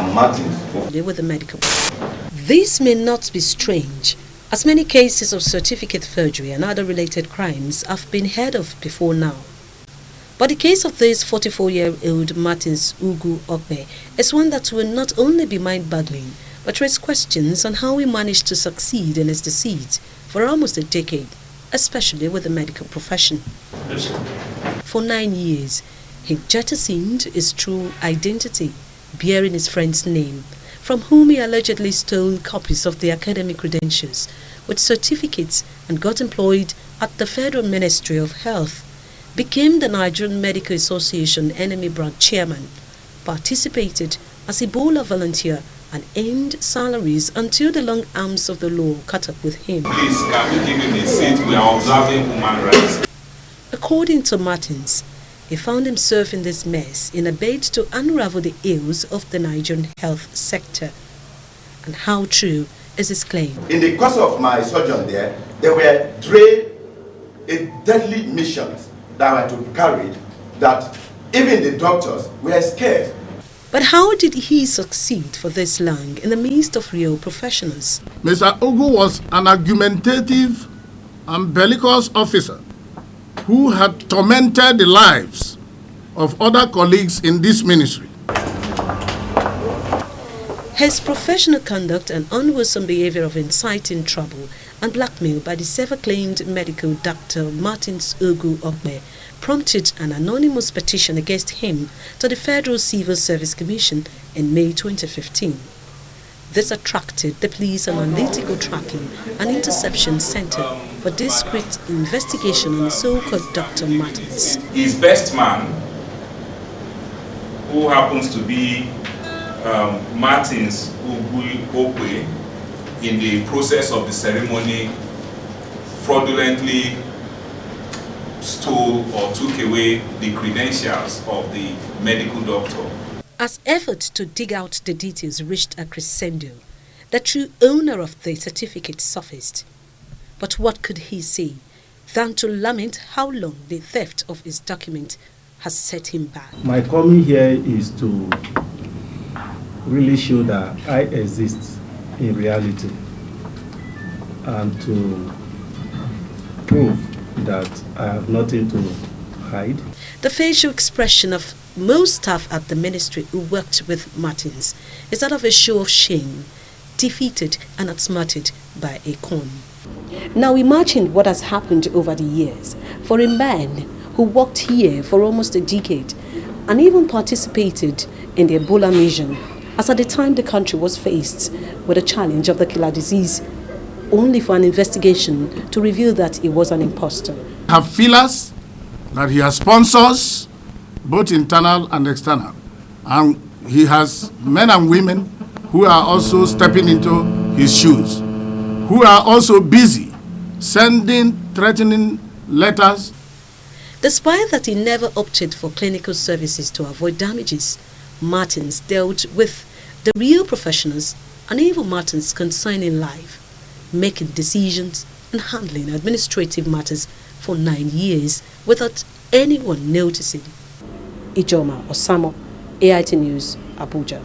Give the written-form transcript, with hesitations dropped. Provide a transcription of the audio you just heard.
and Martins. With the medical. This may not be strange, as many cases of certificate forgery and other related crimes have been heard of before now. But the case of this 44-year-old Martins Ugu Okbe is one that will not only be mind-boggling, but raise questions on how he managed to succeed in his deceit for almost a decade, especially with the medical profession. For 9 years, he jettisoned his true identity, bearing his friend's name, from whom he allegedly stole copies of the academic credentials with certificates and got employed at the Federal Ministry of Health, became the Nigerian Medical Association Enemy Branch Chairman, participated as Ebola volunteer and earned salaries until the long arms of the law caught up with him. Please, can you give him a seat? We are observing human rights. According to Martins, he found himself in this mess in a bid to unravel the ills of the Nigerian health sector. And how true is his claim? In the course of my sojourn there were deadly missions that were to be carried that even the doctors were scared. But how did he succeed for this long in the midst of real professionals? Mr. Ugu was an argumentative and bellicose officer who had tormented the lives of other colleagues in this ministry. His professional conduct and unwholesome behavior of inciting trouble and blackmail by the self-acclaimed medical Dr. Martins Ugu Okbe prompted an anonymous petition against him to the Federal Civil Service Commission in May 2015. This attracted the Police and Analytical Tracking and Interception Center for discreet investigation on the so-called Dr. Martins. His best man, who happens to be Martins Ugu Okwe, in the process of the ceremony, fraudulently stole or took away the credentials of the medical doctor. As efforts to dig out the details reached a crescendo, the true owner of the certificate surfaced. But what could he say than to lament how long the theft of his document has set him back? My coming here is to really show that I exist in reality and to prove that I have nothing to hide. The facial expression of most staff at the ministry who worked with Martins is that of a show of shame, defeated and outsmarted by a con. Now imagine what has happened over the years for a man who worked here for almost a decade and even participated in the Ebola mission, as at the time the country was faced with the challenge of the killer disease, only for an investigation to reveal that he was an imposter. Have feelers, that he has sponsors, both internal and external. And he has men and women who are also stepping into his shoes, who are also busy sending threatening letters. Despite that he never opted for clinical services to avoid damages, Martins dealt with the real professionals and even Martins concerning life, making decisions and handling administrative matters for 9 years without anyone noticing. Ijoma Osamor, AIT News, Abuja.